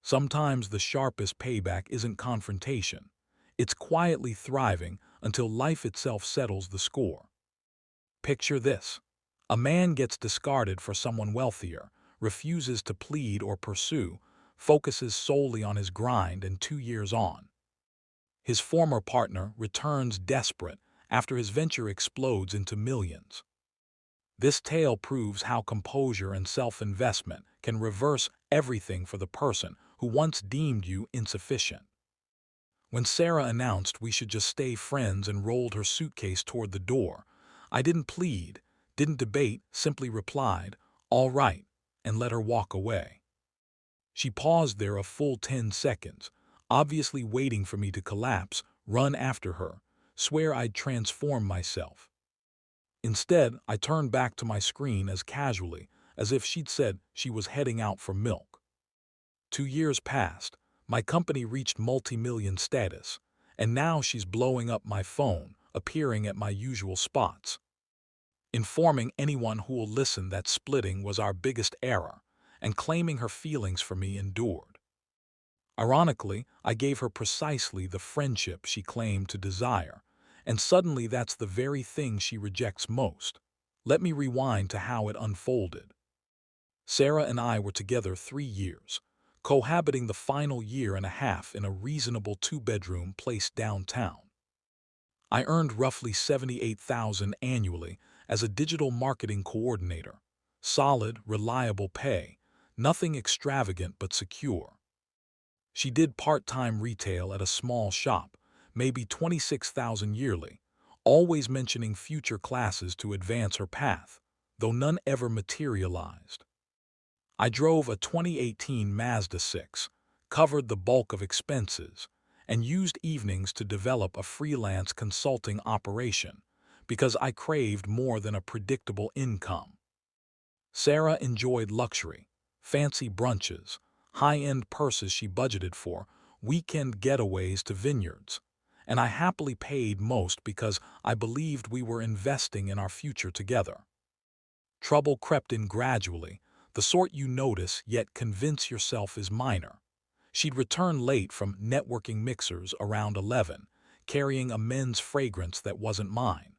Sometimes the sharpest payback isn't confrontation. It's quietly thriving until life itself settles the score. Picture this. A man gets discarded for someone wealthier, refuses to plead or pursue, focuses solely on his grind, and 2 years on, his former partner returns desperate after his venture explodes into millions. This tale proves how composure and self-investment can reverse everything for the person who once deemed you insufficient. When Sarah announced we should just stay friends and rolled her suitcase toward the door, I didn't plead, didn't debate, simply replied, "All right," and let her walk away. She paused there a full 10 seconds, obviously waiting for me to collapse, run after her, swear I'd transform myself. Instead, I turned back to my screen as casually as if she'd said she was heading out for milk. 2 years passed, my company reached multi-million status, and now she's blowing up my phone, appearing at my usual spots, informing anyone who will listen that splitting was our biggest error, and claiming her feelings for me endured. Ironically, I gave her precisely the friendship she claimed to desire, and suddenly that's the very thing she rejects most. Let me rewind to how it unfolded. Sarah and I were together 3 years, cohabiting the final year and a half in a reasonable two-bedroom place downtown. I earned roughly $78,000 annually as a digital marketing coordinator. Solid, reliable pay, nothing extravagant but secure. She did part-time retail at a small shop, maybe $26,000 yearly, always mentioning future classes to advance her path, though none ever materialized. I drove a 2018 Mazda 6, covered the bulk of expenses, and used evenings to develop a freelance consulting operation because I craved more than a predictable income. Sarah enjoyed luxury, fancy brunches, high-end purses she budgeted for, weekend getaways to vineyards, and I happily paid most because I believed we were investing in our future together. Trouble crept in gradually, the sort you notice yet convince yourself is minor. She'd return late from networking mixers around 11, carrying a men's fragrance that wasn't mine.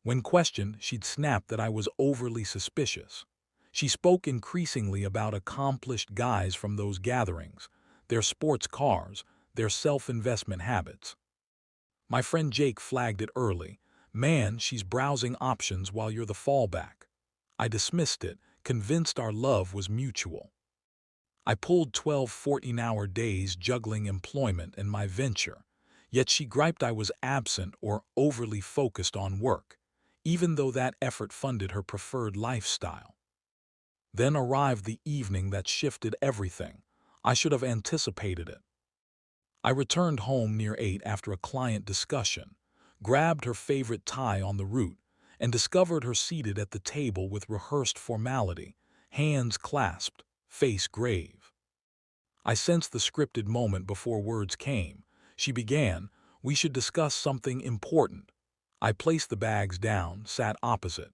When questioned, she'd snap that I was overly suspicious. She spoke increasingly about accomplished guys from those gatherings, their sports cars, their self-investment habits. My friend Jake flagged it early. "Man, she's browsing options while you're the fallback." I dismissed it, convinced our love was mutual. I pulled 12 14-hour days juggling employment and my venture, yet she griped I was absent or overly focused on work, even though that effort funded her preferred lifestyle. Then arrived the evening that shifted everything. I should have anticipated it. I returned home near 8 after a client discussion, grabbed her favorite tie on the route, and discovered her seated at the table with rehearsed formality, hands clasped, face grave. I sensed the scripted moment before words came. She began, "We should discuss something important." I placed the bags down, sat opposite.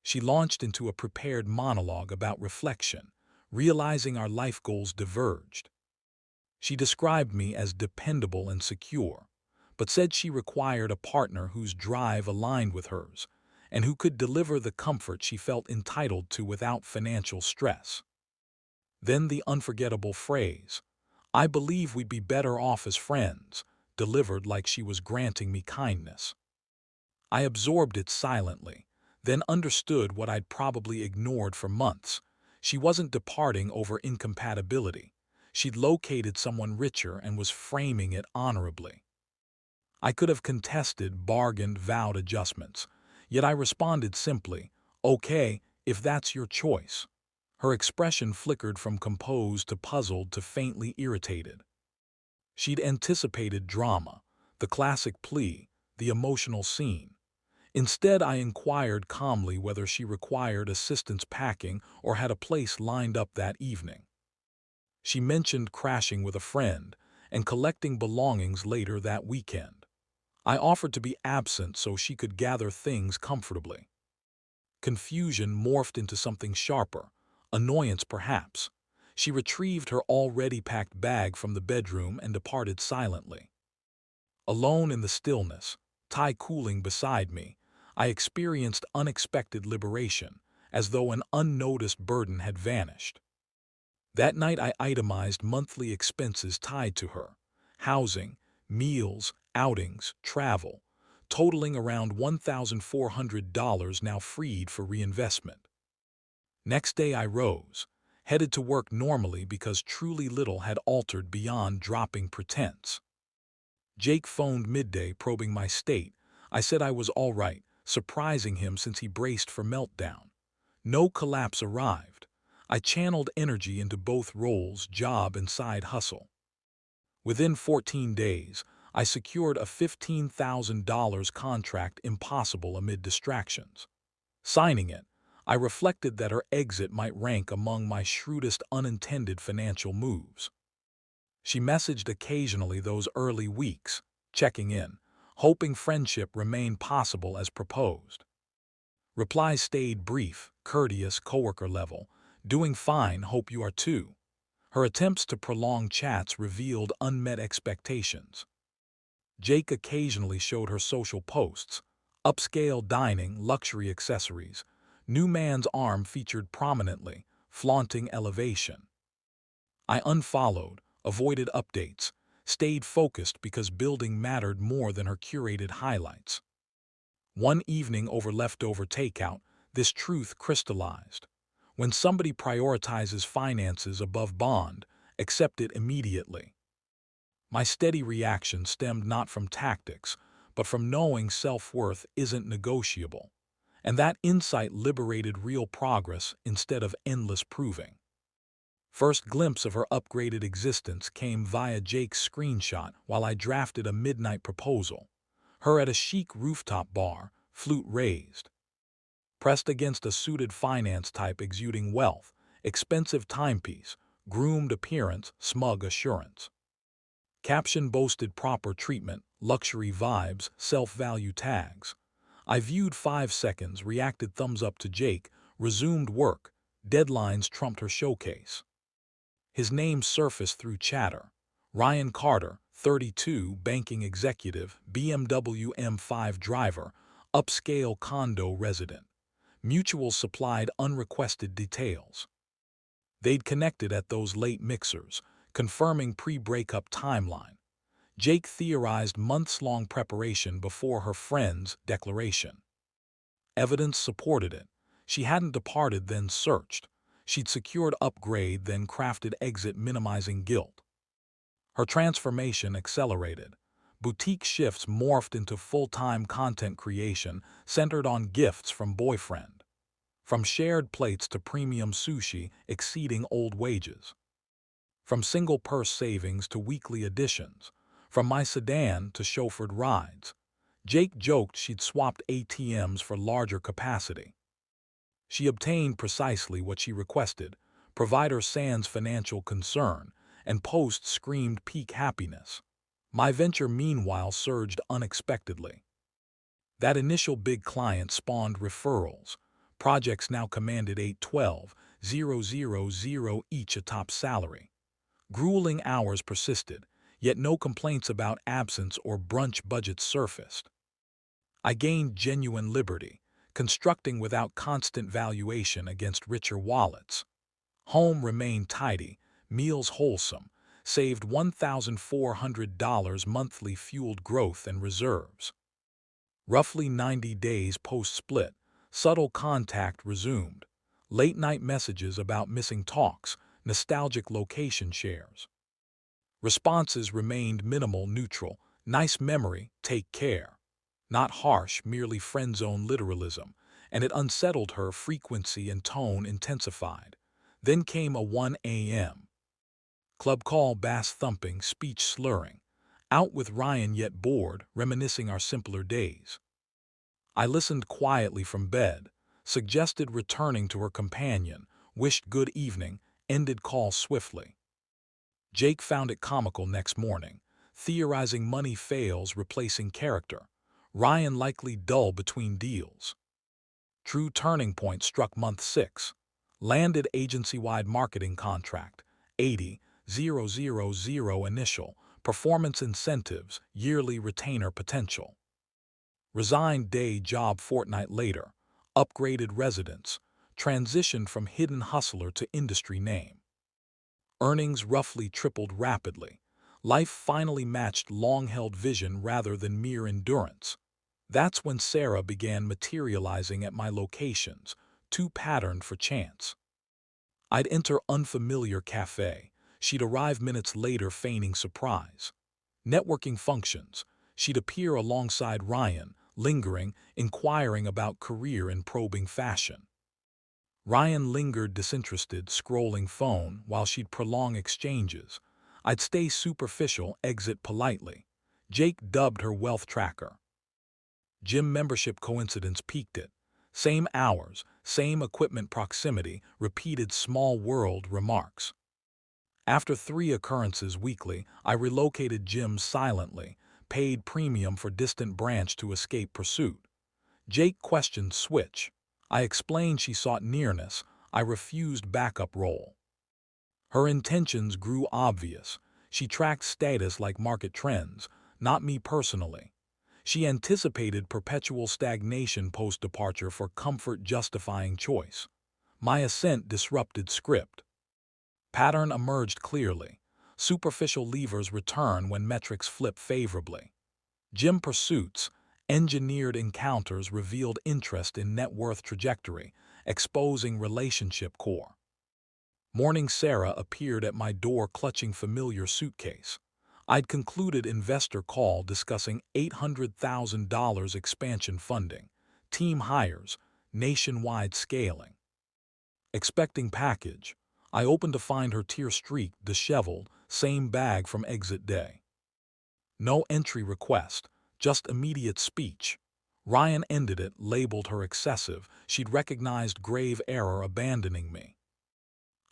She launched into a prepared monologue about reflection, realizing our life goals diverged. She described me as dependable and secure, but said she required a partner whose drive aligned with hers, and who could deliver the comfort she felt entitled to without financial stress. Then the unforgettable phrase, "I believe we'd be better off as friends," delivered like she was granting me kindness. I absorbed it silently, then understood what I'd probably ignored for months. She wasn't departing over incompatibility. She'd located someone richer and was framing it honorably. I could have contested, bargained, vowed adjustments, yet I responded simply, "Okay, if that's your choice." Her expression flickered from composed to puzzled to faintly irritated. She'd anticipated drama, the classic plea, the emotional scene. Instead, I inquired calmly whether she required assistance packing or had a place lined up that evening. She mentioned crashing with a friend and collecting belongings later that weekend. I offered to be absent so she could gather things comfortably. Confusion morphed into something sharper, annoyance perhaps. She retrieved her already packed bag from the bedroom and departed silently. Alone in the stillness, Ty cooling beside me, I experienced unexpected liberation, as though an unnoticed burden had vanished. That night I itemized monthly expenses tied to her: housing, meals, outings, travel, totaling around $1,400 now freed for reinvestment. Next day I rose, headed to work normally because truly little had altered beyond dropping pretense. Jake phoned midday probing my state. I said I was all right, surprising him since he braced for meltdown. No collapse arrived. I channeled energy into both roles, job and side hustle. Within 14 days, I secured a $15,000 contract impossible amid distractions. Signing it, I reflected that her exit might rank among my shrewdest unintended financial moves. She messaged occasionally those early weeks, checking in, hoping friendship remained possible as proposed. Replies stayed brief, courteous, coworker level. Doing fine, hope you are too. Her attempts to prolong chats revealed unmet expectations. Jake occasionally showed her social posts: upscale dining, luxury accessories. New man's arm featured prominently, flaunting elevation. I unfollowed, avoided updates, stayed focused because building mattered more than her curated highlights. One evening over leftover takeout, this truth crystallized. When somebody prioritizes finances above bond, accept it immediately. My steady reaction stemmed not from tactics, but from knowing self-worth isn't negotiable. And that insight liberated real progress instead of endless proving. First glimpse of her upgraded existence came via Jake's screenshot while I drafted a midnight proposal. Her at a chic rooftop bar, flute raised. Pressed against a suited finance type exuding wealth, expensive timepiece, groomed appearance, smug assurance. Caption boasted proper treatment, luxury vibes, self-value tags. I viewed 5 seconds, reacted thumbs up to Jake, resumed work. Deadlines trumped her showcase. His name surfaced through chatter. Ryan Carter, 32, banking executive, BMW M5 driver, upscale condo resident. Mutuals supplied unrequested details. They'd connected at those late mixers, confirming pre-breakup timeline. Jake theorized months-long preparation before her friend's declaration. Evidence supported it. She hadn't departed, then searched. She'd secured upgrade, then crafted exit, minimizing guilt. Her transformation accelerated. Boutique shifts morphed into full-time content creation centered on gifts from boyfriend. From shared plates to premium sushi exceeding old wages. From single purse savings to weekly additions. From my sedan to chauffeured rides. Jake joked she'd swapped ATMs for larger capacity. She obtained precisely what she requested, provider sans financial concern, and post screamed peak happiness. My venture meanwhile surged unexpectedly. That initial big client spawned referrals. Projects now commanded 812,000 each, a top salary. Grueling hours persisted, yet no complaints about absence or brunch budgets surfaced. I gained genuine liberty, constructing without constant valuation against richer wallets. Home remained tidy, meals wholesome, saved $1,400 monthly, fueled growth and reserves. Roughly 90 days post-split, subtle contact resumed. Late-night messages about missing talks, nostalgic location shares. Responses remained minimal, neutral: nice memory, take care. Not harsh, merely friend-zone literalism, and it unsettled her. Frequency and tone intensified. Then came a 1 a.m. club call, bass thumping, speech slurring. Out with Ryan, yet bored, reminiscing our simpler days. I listened quietly from bed, suggested returning to her companion, wished good evening, ended call swiftly. Jake found it comical next morning, theorizing money fails replacing character. Ryan likely dull between deals. True turning point struck month 6. Landed agency-wide marketing contract, 80,000 initial, performance incentives, yearly retainer potential. Resigned day job fortnight later, upgraded residence, transitioned from hidden hustler to industry name. Earnings roughly tripled rapidly. Life finally matched long-held vision rather than mere endurance. That's when Sarah began materializing at my locations, too patterned for chance. I'd enter unfamiliar cafe. She'd arrive minutes later feigning surprise. Networking functions. She'd appear alongside Ryan, lingering, inquiring about career in probing fashion. Ryan lingered disinterested, scrolling phone, while she'd prolong exchanges. I'd stay superficial, exit politely. Jake dubbed her wealth tracker. Gym membership coincidence peaked it. Same hours, same equipment proximity, repeated small world remarks. After 3 occurrences weekly, I relocated gyms silently, paid premium for distant branch to escape pursuit. Jake questioned switch. I explained she sought nearness. I refused backup role. Her intentions grew obvious. She tracked status like market trends, not me personally. She anticipated perpetual stagnation post-departure for comfort justifying choice. My ascent disrupted script. Pattern emerged clearly. Superficial levers return when metrics flip favorably. Gym pursuits, engineered encounters revealed interest in net worth trajectory, exposing relationship core. Morning Sarah appeared at my door clutching familiar suitcase. I'd concluded investor call discussing $800,000 expansion funding, team hires, nationwide scaling. Expecting package, I opened to find her tear-streaked, disheveled, same bag from exit day. No entry request, just immediate speech. Ryan ended it, labeled her excessive. She'd recognized grave error abandoning me.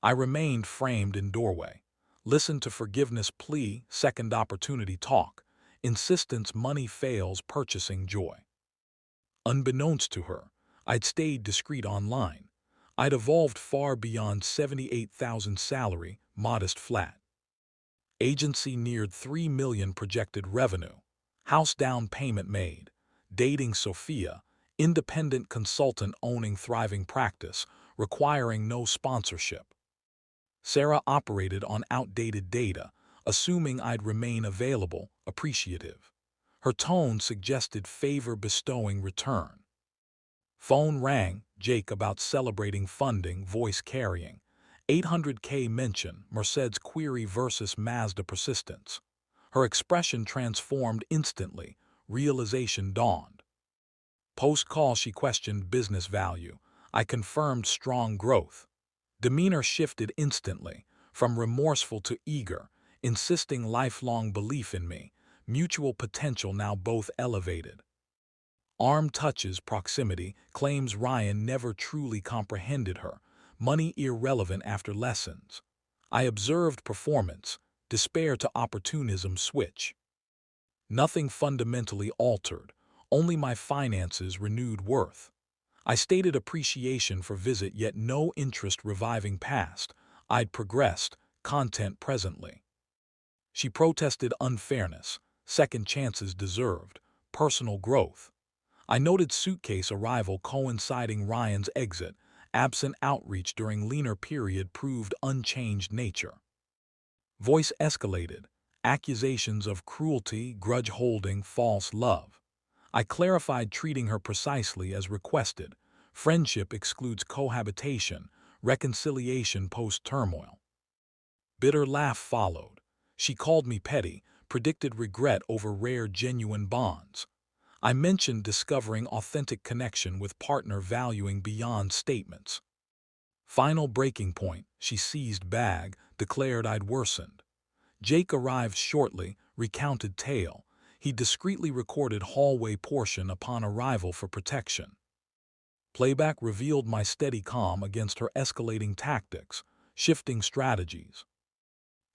I remained framed in doorway. Listened to forgiveness plea, second opportunity talk. Insistence money fails purchasing joy. Unbeknownst to her, I'd stayed discreet online. I'd evolved far beyond 78,000 salary, modest flat. Agency neared 3 million projected revenue. House down payment made. Dating Sophia, independent consultant owning thriving practice, requiring no sponsorship. Sarah operated on outdated data, assuming I'd remain available, appreciative. Her tone suggested favor bestowing return. Phone rang, Jake about celebrating funding, voice carrying. 800K mention, Merced's query versus Mazda persistence. Her expression transformed instantly, realization dawned. Post-call she questioned business value. I confirmed strong growth. Demeanor shifted instantly, from remorseful to eager, insisting lifelong belief in me, mutual potential now both elevated. Arm touches proximity, claims Ryan never truly comprehended her, money irrelevant after lessons. I observed performance, despair to opportunism switch. Nothing fundamentally altered, only my finances renewed worth. I stated appreciation for visit yet no interest reviving past. I'd progressed, content presently. She protested unfairness, second chances deserved, personal growth. I noted suitcase arrival coinciding Ryan's exit, absent outreach during leaner period proved unchanged nature. Voice escalated, accusations of cruelty, grudge holding, false love. I clarified treating her precisely as requested. Friendship excludes cohabitation, reconciliation post-turmoil. Bitter laugh followed. She called me petty, predicted regret over rare genuine bonds. I mentioned discovering authentic connection with partner valuing beyond statements. Final breaking point, she seized bag, declared I'd worsened. Jake arrived shortly, recounted tale. He discreetly recorded hallway portion upon arrival for protection. Playback revealed my steady calm against her escalating tactics, shifting strategies.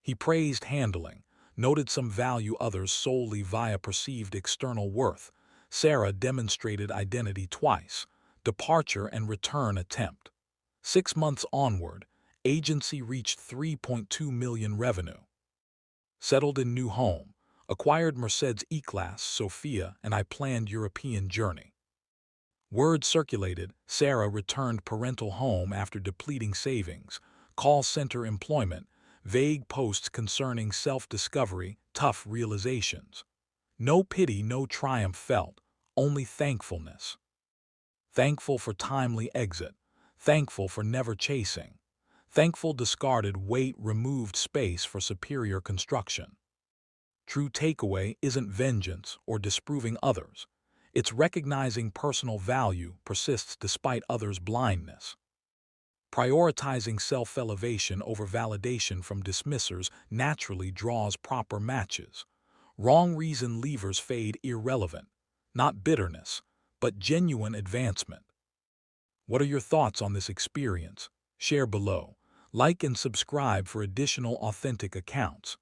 He praised handling, noted some value others solely via perceived external worth. Sarah demonstrated identity twice, departure and return attempt. 6 months onward, agency reached 3.2 million revenue. Settled in new home, acquired Mercedes E-Class, Sophia, and I planned European journey. Word circulated, Sarah returned parental home after depleting savings, call center employment, vague posts concerning self-discovery, tough realizations. No pity, no triumph felt, only thankfulness. Thankful for timely exit, thankful for never chasing, thankful discarded weight removed space for superior construction. True takeaway isn't vengeance or disproving others. It's recognizing personal value persists despite others' blindness. Prioritizing self-elevation over validation from dismissers naturally draws proper matches. Wrong reason leavers fade irrelevant, not bitterness, but genuine advancement. What are your thoughts on this experience? Share below. Like and subscribe for additional authentic accounts.